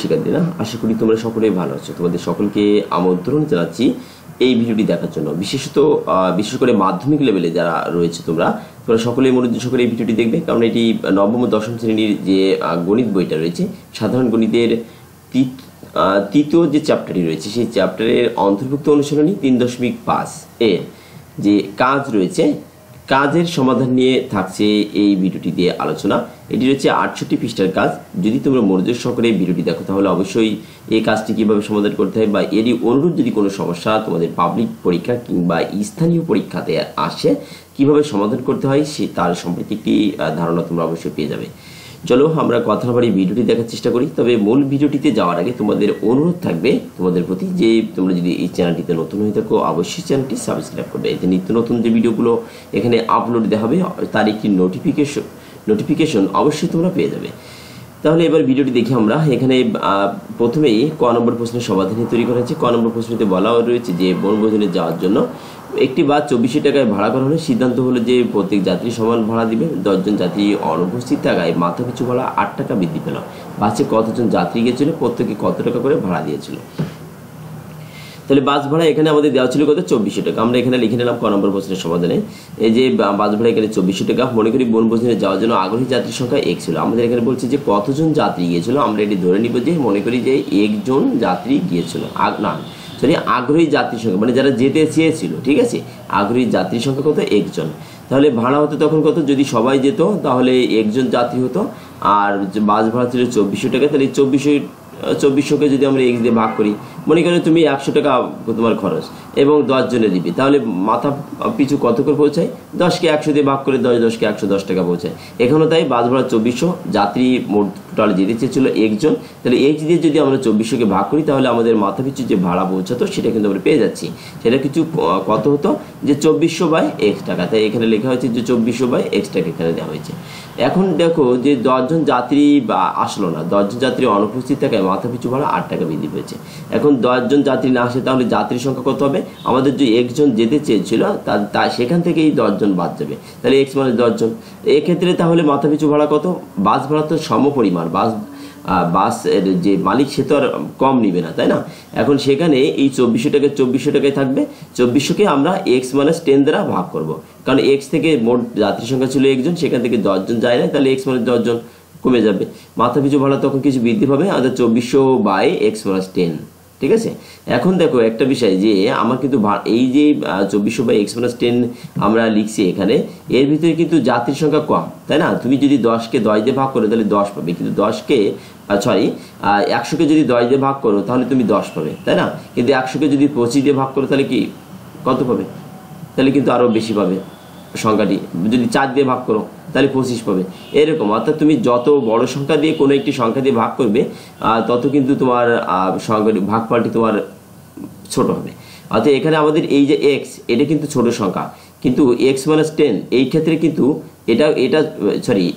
শিক্ষার্থী না, আশা করি তোমরা সকলেই ভালো আছো। তোমাদের সকলকে আমন্ত্রণ জানাচ্ছি এই ভিডিওটি দেখার জন্য। বিশেষ করে মাধ্যমিক লেভেলে যারা রয়েছে তোমরা সকলেই মনোযোগ সহকারে এই ভিডিওটি দেখবে, কারণ এটি নবম ও দশম শ্রেণীর যে গণিত বইটা রয়েছে, সাধারণ গণিতের তৃতীয় যে চ্যাপ্টারটি রয়েছে সেই চ্যাপ্টারের অন্তর্ভুক্ত অনুশীলনী 3.5 এর যে কাজ রয়েছে, কাজের সমাধান নিয়ে থাকছে এই ভিডিওটি দিয়ে আলোচনা। এটি রয়েছে 68 পৃষ্ঠার কাজ। যদি তোমরা মনোযোগ সহকারে এই ভিডিওটি দেখো তাহলে অবশ্যই এই কাজটি কীভাবে সমাধান করতে হয় বা এরই অনুরূপ যদি কোনো সমস্যা তোমাদের পাবলিক পরীক্ষা কিংবা স্থানীয় পরীক্ষাতে আসে কিভাবে সমাধান করতে হয় তার সম্পর্কে একটি ধারণা তোমরা অবশ্যই পেয়ে যাবে। চলো আমরা কথা না বাড়িয়ে ভিডিওটি দেখার চেষ্টা করি। তবে মূল ভিডিওটিতে যাওয়ার আগে তোমাদের অনুরোধ থাকবে তোমাদের প্রতি যে তোমরা যদি এই চ্যানেলটিতে নতুন হয়ে থাকো অবশ্যই চ্যানেলটি সাবস্ক্রাইব করবে। এতে নিত্য নতুন যে ভিডিওগুলো এখানে আপলোড দেওয়া হবে তার একটি নোটিফিকেশন অবশ্যই তোমরা পেয়ে যাবে। তাহলে এবার ভিডিওটি দেখি আমরা। এখানে প্রথমেই ক নম্বর প্রশ্নের সমাধানী তৈরি করা হয়েছে। ক নম্বর প্রশ্নতে বলা রয়েছে যে বনভোজনে যাওয়ার জন্য একটি বাস 2400 টাকায় ভাড়া করা হলে সিদ্ধান্ত হলো যে প্রত্যেক যাত্রী সমান ভাড়া দিবে। 10 জন যাত্রী অনুপস্থিত থাকায় মাথা পিছু ভাড়া 8 টাকা বৃদ্ধি পেল। বাসে কতজন যাত্রী গিয়েছিল, প্রত্যেকে কত টাকা করে ভাড়া দিয়েছিল। তাহলে বাস ভাড়া এখানে আমাদের দেওয়া ছিল কত, 2400 টাকা। আমরা এখানে লিখে নিলাম ক নম্বর প্রশ্নের সমাধানে। এই যে বাস ভাড়া এখানে 2400 টাকা। মনে করি বনভোজনে যাওয়ার জন্য আগ্রহী যাত্রীর সংখ্যা 1 ছিল। আমাদের এখানে বলছে যে কতজন যাত্রী গিয়েছিল। আমরা এটি ধরে নিব যে মনে করি যে 1 জন যাত্রী গিয়েছিল। আগ্রহী যাত্রীর সংখ্যা মানে যারা যেতে চেয়েছিল, ঠিক আছে, আগ্রহী যাত্রীর সংখ্যা কত, 1 জন। তাহলে ভাড়া হতো তখন কত, যদি সবাই যেত তাহলে 1 জন যাত্রী হতো। আর বাস ভাড়া ছিল 2400 টাকা। তাহলে 2400কে যদি আমরা 1 দিয়ে ভাগ করি, মনে করো তুমি 100 টাকা তোমার খরচ এবং 10 জনে দিবি, তাহলে মাথা পিছু কত করে পৌঁছায়, 10কে 100 দিয়ে ভাগ করে 10কে 110 টাকা পৌঁছায়। এখানেও তাই বাস ভাড়া 2400, যাত্রী মোট টোটাল যেতে চেয়েছিল 1 জন। তাহলে এই দিয়ে যদি আমরা 2400কে ভাগ করি তাহলে আমাদের মাথা পিছু যে ভাড়া পৌঁছাতো সেটা কিন্তু আমরা পেয়ে যাচ্ছি। সেটা কিছু কত হতো, যে 2400/x টাকা। তাই এখানে লেখা হয়েছে যে 2400/x টাকা এখানে দেওয়া হয়েছে। এখন দেখো যে 10 জন যাত্রী আসলো না, 10 জন যাত্রী অনুপস্থিত থাকায় মাথা পিছু ভাড়া 8 টাকা বৃদ্ধি পেয়েছে। এখন 10 জন যাত্রী না আসে তাহলে যাত্রীর সংখ্যা কত হবে, আমাদের যে 1 জন যেতে চেয়েছিল সেখান থেকে এই 10 জন বাদ যাবে। তাহলে x মানে 10 জন। এক্ষেত্রে তাহলে মাথা পিছু ভাড়া কত, বাস ভাড়া তো সমপরিমাণ, বাসের যে মালিক সে তো আর কম নিবে না, তাই না। এখন সেখানে এই 2400 টাকায় থাকবে। 2400কে আমরা x-10 দ্বারা ভাগ করব, কারণ x থেকে মোট যাত্রী সংখ্যা ছিল 1 জন, সেখান থেকে 10 জন যায় না, তাহলে x মানে 10 জন কমে যাবে। মাথা পিছু ভাড়া তখন কিছু বৃদ্ধি পাবে, আমাদের 2400/x-10, ঠিক আছে। এখন দেখো একটা বিষয় যে আমার কিন্তু এই যে 2400/x-10 আমরা লিখছি এখানে, এর ভিতরে কিন্তু যাত্রীর সংখ্যা কম, তাই না। তুমি যদি 10কে 10 দিয়ে ভাগ করো তাহলে 10 পাবে, কিন্তু 100কে যদি 10 দিয়ে ভাগ করো তাহলে তুমি 10 পাবে, তাই না। কিন্তু 100কে যদি 25 দিয়ে ভাগ করো তাহলে কি কত পাবে, তাহলে কিন্তু আরও বেশি পাবে সংখ্যাটি। যদি 4 দিয়ে ভাগ করো তাহলে 25 পাবে। এরকম অর্থাৎ তুমি যত বড় সংখ্যা দিয়ে কোনো একটি সংখ্যা দিয়ে ভাগ করবে তত কিন্তু তোমার সংখ্যাটি ভাগফলটি তোমার ছোট হবে। অর্থাৎ এখানে আমাদের এই যে x, এটা কিন্তু ছোট সংখ্যা, কিন্তু x-10 এই ক্ষেত্রে কিন্তু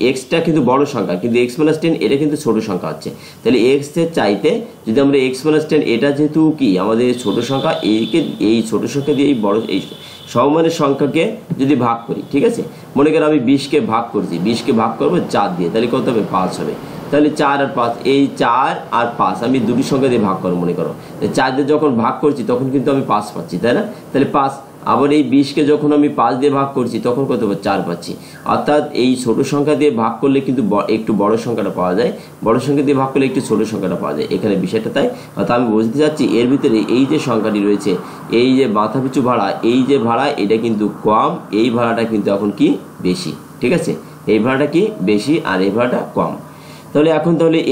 এক্সটা কিন্তু বড় সংখ্যা, কিন্তু x-10 এটা কিন্তু ছোট সংখ্যা হচ্ছে। তাহলে x এর চাইতে যদি আমরা x-10 এটা যেহেতু কি আমাদের ছোট সংখ্যা, এই ছোট সংখ্যা দিয়ে এই বড় এই সমমানের সংখ্যাকে যদি ভাগ করি, ঠিক আছে, মনে করো আমি 20কে ভাগ করছি, 20কে ভাগ করবো 4 দিয়ে, তাহলে কত হবে, 5 হবে। তাহলে 4 আর 5, এই 4 আর 5 আমি দুটি সংখ্যা দিয়ে ভাগ করবো, মনে করো 4 দিয়ে যখন ভাগ করছি তখন কিন্তু আমি 5 পাচ্ছি, তাই না। তাহলে 5, আবার এই 20কে যখন আমি 5 দিয়ে ভাগ করছি তখন কত হবে, 4 পাচ্ছি। অর্থাৎ এই ছোট সংখ্যা দিয়ে ভাগ করলে কিন্তু একটু বড় সংখ্যাটা পাওয়া যায়, বড় সংখ্যা দিয়ে ভাগ করলে একটু ছোট সংখ্যাটা পাওয়া যায়, এখানে বিষয়টা তাই। অর্থাৎ আমি বুঝতে চাচ্ছি এর ভিতরে এই যে সংখ্যাটি রয়েছে, এই যে মাথা পিছু ভাড়া, এই যে ভাড়া এটা কিন্তু কম, এই ভাড়াটা কিন্তু এখন কি বেশি, ঠিক আছে, এই ভাড়াটা কি বেশি আর এই ভাড়াটা কম। তাহলে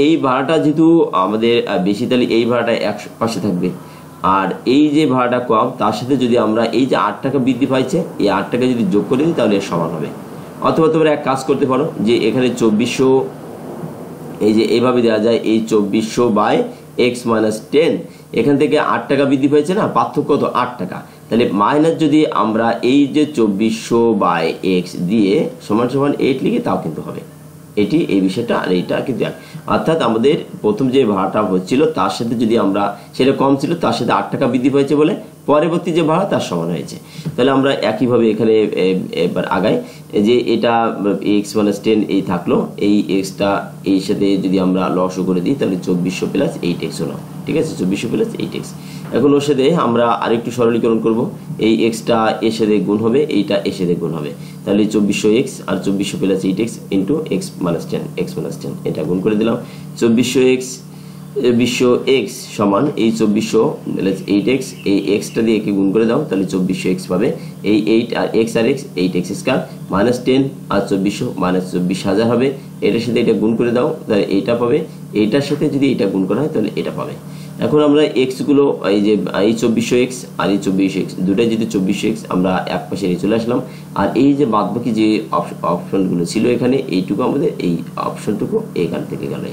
এই ভাড়াটা যেহেতু আমাদের বেশি, তাহলে এই ভাড়াটা 100 পাশে থাকবে, আর এই যে ভাড়াটা কম তার সাথে যদি আমরা এই যে 8 টাকা বৃদ্ধি পাইছে, এই 8 টাকা যদি যোগ করে দিই তাহলে এর সমান হবে। অথবা তোমরা এক কাজ করতে পারো যে এখানে 2400 এই যে এইভাবে দেওয়া যায়, এই 2400/x-10 এখান থেকে 8 টাকা বৃদ্ধি পেয়েছে না, পার্থক্য কত, 8 টাকা। তাহলে মাইনাস যদি আমরা এই যে 2400/x দিয়ে সমান 8 লিখি তাও কিন্তু হবে। এটি এই বিষয়টা, আর এইটা কিন্তু অর্থাৎ আমাদের প্রথম যে ভাড়াটা হচ্ছিল তার সাথে যদি আমরা, সেটা কম ছিল, তার সাথে 8 টাকা বৃদ্ধি পেয়েছে বলে পরবর্তী যে ভাড়া তার সমান হয়েছে। তাহলে আমরা একইভাবে এখানে এবার আগাই, যে এটা এক্স মাইনাস 10 এই থাকলো, এই এক্সটা এই সাথে যদি আমরা লসও করে দিই তাহলে 2400 প্লাস 8x হলো, ঠিক আছে, 2400 প্লাস 8x। এখন ওর সাথে আমরা আরেকটু সরলীকরণ করব, এই এক্সটা এর সাথে গুণ হবে, এইটা এর সাথে গুণ হবে, তাহলে 2400x আর 2400 plus 8x into x minus 10 এটা গুণ করে দিলাম। 2400x সমান এই 2400 প্লাস 8x, এই এক্সটা দিয়ে একে গুণ করে দাও, তাহলে 2400x পাবে। এই 8 আর x আর x 8x স্কয়ার মাইনাস 10 আর 2400 মাইনাস 24000 হবে, এটার সাথে এটা গুণ করে দাও, তাহলে এইটা পাবে। এইটার সাথে যদি এটা গুণ করা হয় তাহলে এটা পাবে। এখন আমরা এক্স গুলো এই যে এই 2400x আর এই 2400x দুটাই যদি 2400x আমরা এক পাশে নিয়ে চলে আসলাম, আর এই যে বাদবাকি যে অপশনগুলো ছিল এখানে এইটুকু আমাদের এই অপশনটুকু এখান থেকে গেল।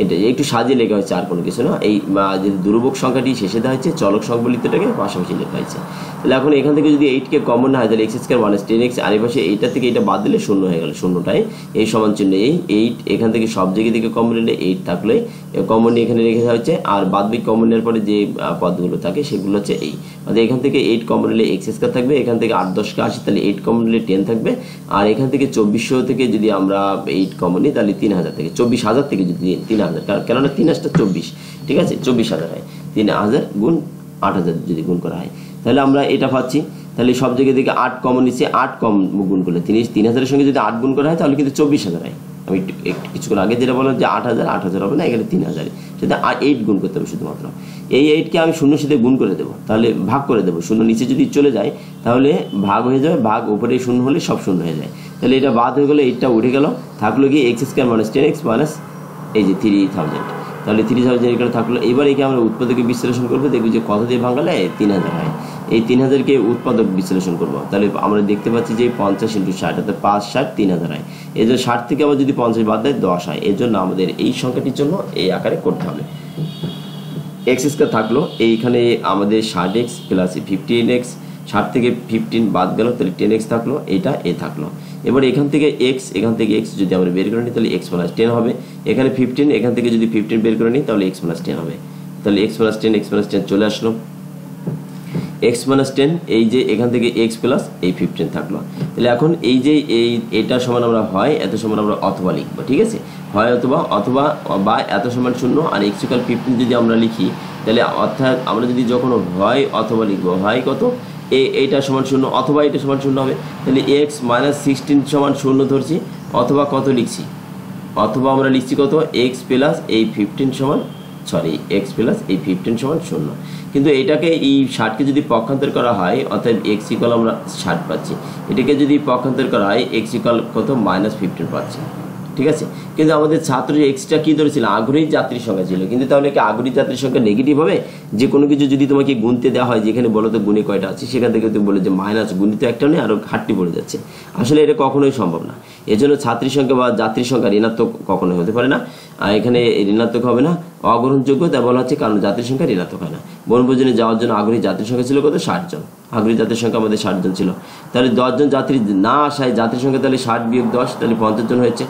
এটা একটু সাজিয়ে লেখা হয়েছে, আর কোনো কিছু না। এই যে ধ্রুবক সংখ্যাটি শেষে দেওয়া হয়েছে, চলক সংবলিতটাকে পাশাপাশি লেখা হয়েছে। তাহলে এখন এখান থেকে যদি 8কে কমন না হয় তাহলে x স্কয়ার মাইনাস 10x, আর এই পাশে এইটা থেকে এটা বাদ দিলে শূন্য হয়ে গেল, শূন্যটাই এই সমান চিহ্ন এই 8, এখান থেকে সব জায়গা থেকে কমন নিলে 8 থাকলে কমন নিয়ে এখানে রেখে দেওয়া হচ্ছে, আর বাদবাকি কমন নেওয়ার পরে যে পদগুলো থাকে সেগুলো হচ্ছে এই, মানে এখান থেকে 8 কমন নিলে x স্কয়ার থাকবে, এখান থেকে 8 10 কে 80 তাহলে 8 কমন নিলে 10 থাকবে, আর এখান থেকে 2400 থেকে যদি আমরা 8 কমন নিই তাহলে 3000 থেকে 24000 থেকে যদি 3000, কেননা 3 × 24, ঠিক আছে, 24000 হয়। 3000 গুণ 8000 যদি গুণ করা হয় তাহলে আমরা এটা পাচ্ছি। তাহলে সব জায়গা থেকে 8 কমন নিচ্ছে, 8 কম গুণ করলে 3000 এর সঙ্গে যদি 8 গুণ করা হয় তাহলে কিন্তু 24000 হয়। আমি কিছুক্ষণ আগে যেটা বললাম যে 8000 হবে না, এখানে 3000, সেটা 8 গুণ করতে হবে শুধুমাত্র। এই 8কে আমি শূন্যর সাথে গুণ করে দেবো, তাহলে ভাগ করে দেবো, শূন্য নিচে যদি চলে যায় তাহলে ভাগ হয়ে যাবে, ভাগ উপরে শূন্য হলে সব শূন্য হয়ে যায়, তাহলে এটা বাদ হয়ে গেলো, 8টা উঠে গেল, থাকলো কি x square minus 10x minus এই যে 3000, তাহলে 3000 এখানে থাকলো। এবার একে আমরা উৎপাদকে বিশ্লেষণ করবো, দেখবো যে কত দিয়ে ভাঙালে 3000 হয়। এই 3000কে উৎপাদক বিশ্লেষণ করবো, তাহলে আমরা দেখতে পাচ্ছি যে 50 × 60 অর্থাৎ 5 × 60 3000 হয়। এই জন্য 60 থেকে আবার যদি 50 বাদ দেয় 10 হয়। এর জন্য আমাদের এই সংখ্যাটির জন্য এই আকারে করতে হবে। x স্কয়ার থাকলো এইখানে আমাদের 60x প্লাস 15x, 60 থেকে 15 বাদ গেল তাহলে 10x থাকলো, এটা এ থাকলো। এবার এখান থেকে x যদি আমরা বের করে নিই তাহলে x + 10 হবে, এখানে 15, এখান থেকে যদি 15 বের করে নিই তাহলে x + 10 হবে, তাহলে x + 10 চলে আসলো। x + 10 এই যে এখান থেকে x প্লাস এই 15 থাকলো। তাহলে এখন এই যে এটা সমান আমরা হয় এত সমান আমরা অথবা লিখবো, ঠিক আছে, হয় অথবা বা এত সমান 0 আর x = 15 যদি আমরা লিখি তাহলে অর্থাৎ আমরা যদি যখন হয় অথবা লিখবো, হয় কত এইটা সমান 0 অথবা এটা সমান 0 হবে, তাহলে x - 16 সমান 0 ধরছি, অথবা কত লিখছি, অথবা আমরা লিখছি কত x প্লাস এই 15 সমান x প্লাস এই 15 সমান 0। কিন্তু এটাকে এই 60কে যদি পক্ষান্তর করা হয় অর্থাৎ x = আমরা 60 পাচ্ছি, এটাকে যদি পক্ষান্তর করা হয় x = কত -15 পাচ্ছি, ঠিক আছে। কিন্তু আমাদের ছাত্র এক্সটা কি ধরেছিল, আগ্রহী যাত্রীর সংখ্যা ছিল, কিন্তু তাহলে কি আগ্রহী যাত্রীর সংখ্যা নেগেটিভ হবে? যে কোনো কিছু যদি তোমাকে গুনতে দেওয়া হয়, যেখানে বলো তো গুণে কয়টা আছে, সেখান থেকে তুমি বলে যে মাইনাস গুণিত একটা নেই আরও ঘাটতি পড়ে যাচ্ছে, আসলে এটা কখনোই সম্ভব না। এজন্য ছাত্রীর সংখ্যা বা যাত্রীর সংখ্যা ঋণাত্মক কখনোই হতে পারে না, আর এখানে ঋণাত্মক হবে না, অগ্রহণযোগ্য তা বলা হচ্ছে, কারণ যাত্রীর সংখ্যা ঋণাত্মক হয় না। বনভোজনে যাওয়ার জন্য আগ্রহী যাত্রীর সংখ্যা ছিল কত, 60 জন, আগ্রহী যাত্রীর সংখ্যা আমাদের 60 জন ছিল। তাহলে 10 জন যাত্রী না আসায় যাত্রীর সংখ্যা তাহলে 60 - 10 তাহলে 50 জন হয়েছে।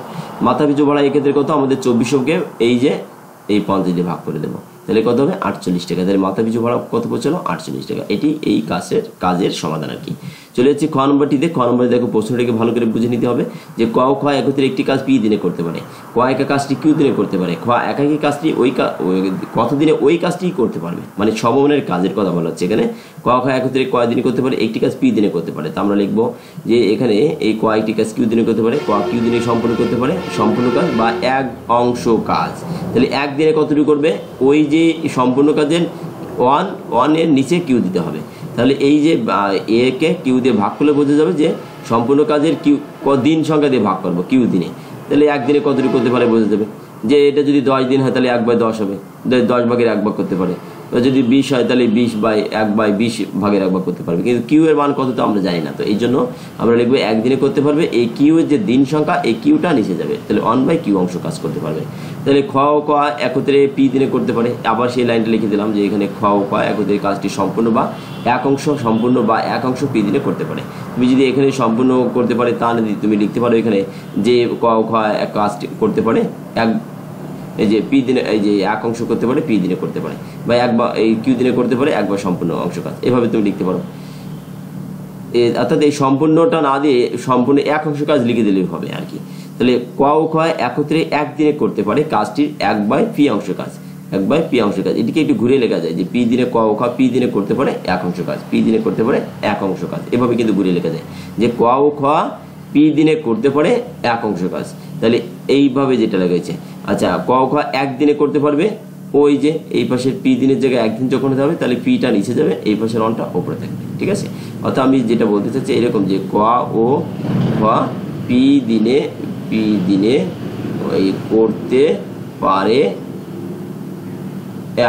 মাথা পিছু ভাড়া এক্ষেত্রে কত, আমাদের 2400কে এই যে এই 50 দিয়ে ভাগ করে দেবো, তাহলে কত হবে 48 টাকা। তাহলে মাথা পিছু ভাড়া কত পড়ছিল, 48 টাকা। এটি এই কাজের সমাধান আর কি। চলে যাচ্ছি খ নম্বরটিতে। খ নম্বরে দেখো প্রশ্নটাকে ভালো করে বুঝে নিতে হবে যে ক খ একত্রে একটি কাজ পি দিনে করতে পারে, ক একা কাজটি কিউ দিনে করতে পারে, খ একাকী কাজটি কত দিনে ওই কাজটি করতে পারবে, মানে সমমানের কাজের কথা বলা হচ্ছে এখানে। ক খ একত্রে কয় দিনে করতে পারে, একটি কাজ পি দিনে করতে পারে। তা আমরা লিখবো যে এখানে এই কয়েকটি কাজ কিউ দিনে করতে পারে, ক কিউ দিনে সম্পূর্ণ করতে পারে, সম্পূর্ণ কাজ বা এক অংশ কাজ। তাহলে একদিনে কতটুকু করবে, ওই যে সম্পূর্ণ কাজের 1 এর নিচে কিউ দিতে হবে। তাহলে এই যে এ কে কিউ দিয়ে ভাগ করলে বোঝা যাবে যে সম্পূর্ণ কাজের কিউ দিন সংখ্যা দিয়ে ভাগ করবো কিউ দিনে, তাহলে একদিনে কতটুকু করতে পারে বোঝা যাবে। যে এটা যদি 10 দিন হয় তাহলে 1/10 হবে, 10 ভাগের 1 ভাগ করতে পারে। যদি 20 হয় তাহলে 20/1/20 ভাগের 1 ভাগ করতে পারবে, কিন্তু কিউ এর মান কত তো আমরা জানি না। তো এই জন্য আমরা লিখবো একদিনে করতে পারবে, এই কিউ এর যে দিন সংখ্যা এই কিউটা নিচে যাবে, তাহলে 1/q অংশ কাজ করতে পারবে। তাহলে খ ও ক একত্রে পি দিনে করতে পারে। আবার সেই লাইনটা লিখে দিলাম যে এখানে খ ও ক একত্রে কাজটি সম্পূর্ণ বা এক অংশ সম্পূর্ণ বা এক অংশ পি দিনে করতে পারে। তুমি যদি এখানে সম্পূর্ণ করতে পারে তা না তুমি লিখতে পারো এখানে যে ক ও খ এক কাজটি করতে পারে এই যে পি দিনে এই যে এক অংশ করতে পারে পি দিনে করতে পারে, বা একবার এই কিউ দিনে করতে পারে একবার সম্পূর্ণ অংশ কাজ, এভাবে তুমি লিখতে পারো। অর্থাৎ এই সম্পূর্ণটা না দিয়ে সম্পূর্ণ এক অংশ কাজ লিখে দিলেই হবে আর কি। তাহলে ক ও খ একত্রে একদিনে করতে পারে কাজটির 1/p অংশ কাজ, 1/p অংশ কাজ। এটিকে একটু ঘুরে লেখা যায় যে পি দিনে ক ও খ পি দিনে করতে পারে এক অংশ কাজ, পি দিনে করতে পারে এক অংশ কাজ, এভাবে কিন্তু ঘুরে লেখা যায় যে ক ও খ পি দিনে করতে পারে এক অংশ কাজ। তাহলে এইভাবে যেটা লেগেছে, আচ্ছা ক ও খ একদিনে করতে পারবে, ওই যে এই পাশের পি দিনের জায়গায় একদিন যখন হতে হবে তাহলে পিটা নিচে যাবে, এই পাশের অনটা উপরে থাকবে, ঠিক আছে। অর্থাৎ আমি যেটা বলতে চাচ্ছি এরকম যে ক ও খ পি দিনে ওই করতে পারে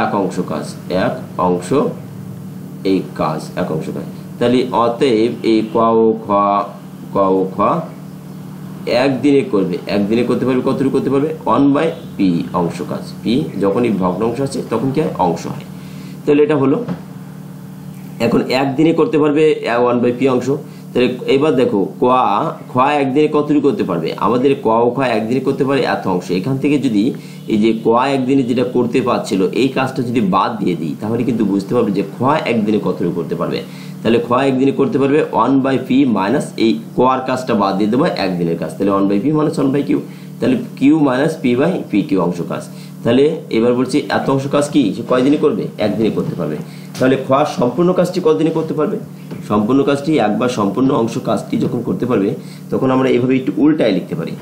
এক অংশ কাজ, এক অংশ এই কাজ, এক অংশ কাজ। তাহলে অতএব এই ক ও খ একদিনে করবে, একদিনে করতে পারবে কতটুকু করতে পারবে 1/p অংশ কাজ। পি যখনই ভগ্নাংশ আছে তখন কি হয় অংশ হয়। তাহলে এটা হলো, এখন একদিনে করতে পারবে 1/p অংশ। তাহলে এবার দেখো খ একদিনে কতটুকু করতে পারবে, আমাদের ক ও খ একদিনে করতে পারে এত অংশ। এখান থেকে যদি এই যে ক একদিনে যেটা করতে পারছিল এই কাজটা যদি বাদ দিয়ে দিই তাহলে কিন্তু বুঝতে পারবে যে খ একদিনে কতটুকু করতে পারবে। তাহলে খ একদিনে করতে পারবে 1/p মাইনাস এই ক আর কাজটা বাদ দিয়ে দেবো একদিনের কাজ, তাহলে 1/p মাইনাস 1/q, তাহলে কিউ মাইনাস p/pq অংশ কাজ। তাহলে এবার বলছি এত অংশ কাজ কি সে কয়দিনে করবে, একদিনে করতে পারবে। তাহলে খ সম্পূর্ণ কাজটি কতদিনে করতে পারবে, সম্পূর্ণ কাজটি একবার সম্পূর্ণ অংশ কাজটি যখন করতে পারবে তখন আমরা এইভাবে একটু উল্টায় লিখতে পারি।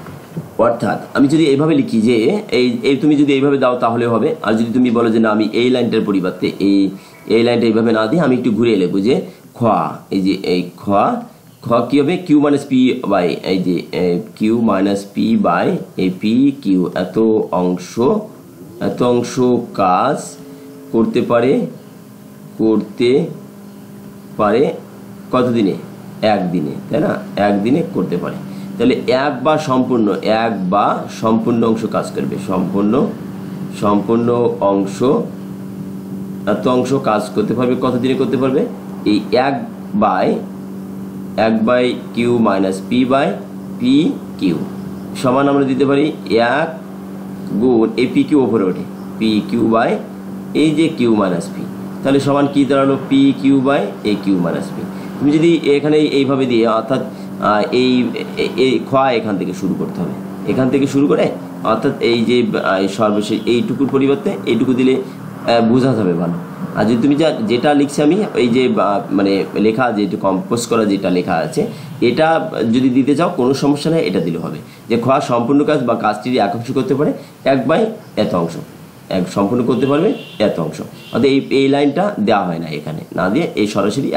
অর্থাৎ আমি যদি এইভাবে লিখি যে এই তুমি যদি এইভাবে দাও তাহলে হবে, আর যদি তুমি বলো যে না আমি এই লাইনটার পরিবর্তে এই লাইনটা এইভাবে না দিয়ে আমি একটু ঘুরিয়ে লিখবো যে খ, এই যে এই খ কি হবে কিউ মাইনাস পি বাই এই যে কিউ মাইনাস পি বাই এই পি কিউ এত অংশ কাজ করতে পারে কতদিনে, একদিনে, তাই না, একদিনে করতে পারে। তাহলে এক বা সম্পূর্ণ অংশ কাজ করবে, সম্পূর্ণ অংশ এত অংশ কাজ করতে পারবে কতদিনে করতে পারবে, এই 1/কিউ minus P by P Q সমান আমরা দিতে পারি 1 গুণ এই পি কিউ ওপরে ওঠে পি কিউ বাই এই যে কিউ মাইনাস পি, তাহলে সমান কি দাঁড়ালো পি কিউ বাই এই কিউ মাইনাস পি। তুমি যদি এখানে এইভাবে দিয়ে অর্থাৎ এই খ এখান থেকে শুরু করতে হবে, এখান থেকে শুরু করে অর্থাৎ এই যে সর্বশেষ এইটুকুর পরিবর্তে এইটুকু দিলে বোঝা যাবে ভালো। আর যদি তুমি যেটা লিখছি আমি এই যে মানে লেখা যেটা কম্পোজ করা যেটা লেখা আছে এটা যদি দিতে চাও কোনো সমস্যা নেই, এটা দিলে হবে যে খ সম্পূর্ণ কাজ বা কাজটির এক অংশ করতে পারে 1/, এত অংশ এক সম্পূর্ণ করতে পারবে এত অংশ। অর্থাৎ এই লাইনটা দেওয়া হয় না, এখানে না দিয়ে এই সরাসরি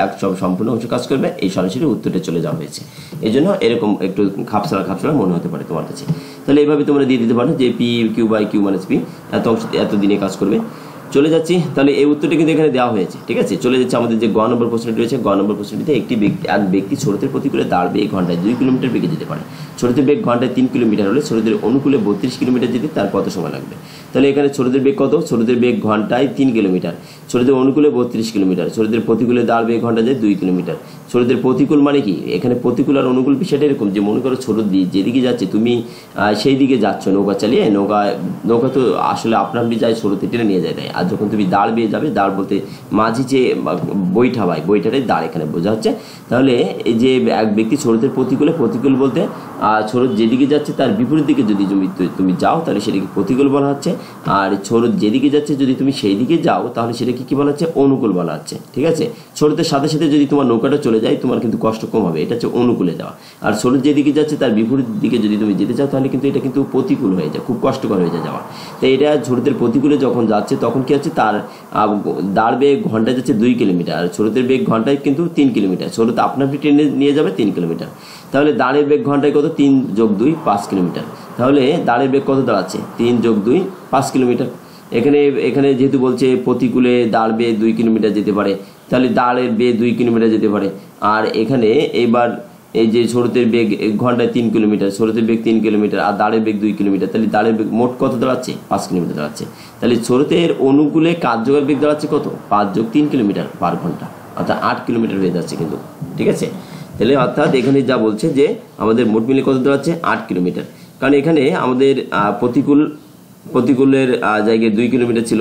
সম্পূর্ণ অংশ কাজ করবে, এই সরাসরি উত্তরটা চলে যাওয়া হয়েছে। এই জন্য এরকম একটু খাপছাড়া মনে হতে পারে তোমার কাছে। তাহলে এইভাবে তোমরা দিয়ে দিতে পারো যে P Q by Q minus P এত অংশ এত দিনে কাজ করবে। চলে যাচ্ছি, তাহলে এই উত্তরটা কিন্তু এখানে দেওয়া হয়েছে, ঠিক আছে। চলে যাচ্ছে আমাদের যে গ নম্বর প্রশ্নটি রয়েছে। গ নম্বর প্রশ্নটিতে এক ব্যক্তি স্রোতের প্রতিকূলে দাঁড় বেগে ঘন্টায় 2 কিলোমিটার বেগে যেতে পারে। স্রোতের বেগ ঘন্টায় 3 কিলোমিটার হলে স্রোতের অনুকূলে 32 কিলোমিটার যেতে তার কত সময় লাগবে। তাহলে এখানে স্রোতের বেগ কত, স্রোতের বেগ ঘন্টায় 3 কিলোমিটার, স্রোতের অনুকূলে 32 কিলোমিটার, স্রোতের প্রতিকূলে দাঁড় বেগ ঘন্টা যায় 2 কিলোমিটার। স্রোতের প্রতিকূল মানে কি, এখানে প্রতিকূল আর অনুকূল বিষয়টা এরকম যে মনে করো স্রোত যেদিকে যাচ্ছে তুমি সেই দিকে যাচ্ছ নৌকা চালিয়ে, নৌকা তো আসলে আপনা আপনি যায় স্রোতে টেনে নিয়ে যায়, তাই। আর যখন তুমি দাঁড় বেয়ে যাবে, দাঁড় বলতে মাঝি যে বৈঠা ভাই বৈঠাটাই দাঁড় এখানে বোঝা হচ্ছে। তাহলে এই যে এক ব্যক্তি স্রোতের প্রতিকূল বলতে স্রোত যেদিকে যাচ্ছে তার বিপরীত দিকে যদি তুমি যাও তাহলে সেটাকে প্রতিকূল বলা হচ্ছে, আর স্রোত যেদিকে যাচ্ছে যদি তুমি সেই দিকে যাও তাহলে সেটাকে কি বলা হচ্ছে, অনুকূল বলা হচ্ছে, ঠিক আছে। স্রোতের সাথে সাথে যদি তোমার নৌকাটা চলে যায় তোমার কিন্তু কষ্ট কম হবে, এটা হচ্ছে অনুকূলে যাওয়া। আর স্রোত যেদিকে যাচ্ছে তার বিপরীত দিকে যদি তুমি যেতে চাও তাহলে কিন্তু এটা কিন্তু প্রতিকূল হয়ে যায়, খুব কষ্টকর হয়ে যায় যাওয়া। তাই এটা স্রোতের প্রতিকূলে যখন যাচ্ছে তখন কি হচ্ছে, তার দাঁড় বেগ ঘন্টায় যাচ্ছে 2 কিলোমিটার, আর স্রোতের বেগ ঘন্টায় কিন্তু 3 কিলোমিটার। স্রোত আপনা আপনি টেনে নিয়ে যাবে 3 কিলোমিটার। তাহলে দাঁড়ের বেগ ঘন্টায় কত, 3 + 2 5 কিলোমিটার। তাহলে দাঁড়ের বেগ কত দাঁড়াচ্ছে, 3 + 2 5 কিলোমিটার। এখানে যেহেতু বলছে প্রতিকূলে দাঁড় বেগ 2 কিলোমিটার যেতে পারে, তাহলে দাঁড়ের বেগ 2 কিলোমিটার যেতে পারে। আর এখানে এবার এই যে স্রোতের বেগ ঘন্টায় 3 কিলোমিটার, স্রোতের বেগ 3 কিলোমিটার আর দাঁড়ের বেগ 2 কিলোমিটার, তাহলে দাঁড়ের বেগ মোট কত দাঁড়াচ্ছে, 5 কিলোমিটার দাঁড়াচ্ছে। তাহলে স্রোতের অনুকূলে কার্যকর বেগ দাঁড়াচ্ছে কত, 5 + 3 কিলোমিটার পার ঘন্টা, অর্থাৎ 8 কিলোমিটার হয়ে যাচ্ছে কিন্তু, ঠিক আছে। তাহলে অর্থাৎ এখানে যা বলছে যে আমাদের মোট মিলে কত দাঁড়াচ্ছে, 8 কিলোমিটার। কারণ এখানে আমাদের প্রতিকূল প্রতিকূলের জায়গায় 2 কিলোমিটার ছিল,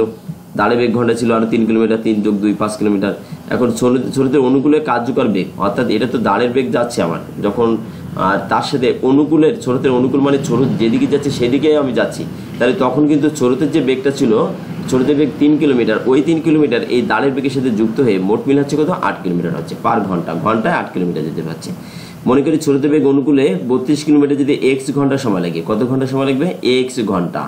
দাঁড়ে বেগ ঘন্টা ছিল আরো 3 কিলোমিটার, 3 + 2 5 কিলোমিটার। এখন শরীরের অনুকূলে কার্যকর বেগ, অর্থাৎ এটা তো দাঁড়ের বেগ যাচ্ছে আমার, যখন আর তার সাথে অনুকূলের স্রোতের অনুকূল মানে স্রোত যেদিকে যাচ্ছে সেদিকে আমি যাচ্ছি, তাহলে তখন কিন্তু স্রোতের যে বেগটা ছিল, স্রোতের বেগ 3 কিলোমিটার, ওই 3 কিলোমিটার এই দাঁড়ের বেগের সাথে যুক্ত হয়ে মোট মিল হচ্ছে কত, 8 কিলোমিটার হচ্ছে পার ঘন্টা, ঘন্টায় 8 কিলোমিটার যেতে পারছে। মনে করি স্রোতের বেগ অনুকূলে 32 কিলোমিটার যদি এক্স ঘন্টা সময় লাগে, কত ঘন্টা সময় লাগবে, এক্স ঘন্টা,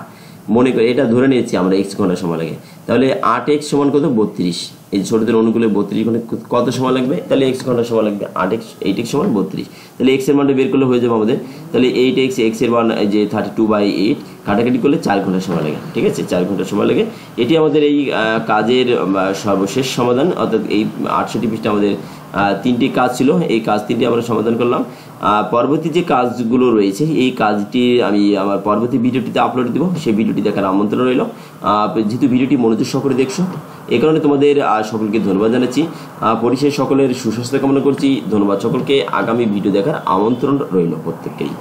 মনে করি এটা ধরে নিয়েছি আমরা এক্স ঘন্টা সময় লাগে, তাহলে 8x সমান কত, 32। এই স্রোতের অনুকূলে 32 ঘন্টা কত সময় লাগবে, তাহলে এক্স ঘন্টা সময় লাগবে 8x সমান 32। তাহলে এক্স এর মানটা বের করলে হয়ে যাবে আমাদের, তাহলে 8x, এক্স এর মান যে 32/8 কাটাকাটি করলে 4 ঘন্টা সময় লাগে, ঠিক আছে, 4 ঘন্টা সময় লাগে। এটি আমাদের এই কাজের সর্বশেষ সমাধান, অর্থাৎ এই 68 পৃষ্ঠা আমাদের 3টি কাজ ছিল, এই কাজ 3টি আমরা সমাধান করলাম। পরবর্তী যে কাজগুলো রয়েছে এই কাজটি আমি আমার পরবর্তী ভিডিওটিতে আপলোড দেবো, সেই ভিডিওটি দেখার আমন্ত্রণ রইল। যেহেতু ভিডিওটি মনোযোগ সহকারে দেখছো, এই কারণে তোমাদের সকলকে ধন্যবাদ জানাচ্ছি। পরিশেষে সকলের সুস্বাস্থ্য কামনা করছি। ধন্যবাদ সকলকে, আগামী ভিডিও দেখার আমন্ত্রণ রইল প্রত্যেককেই।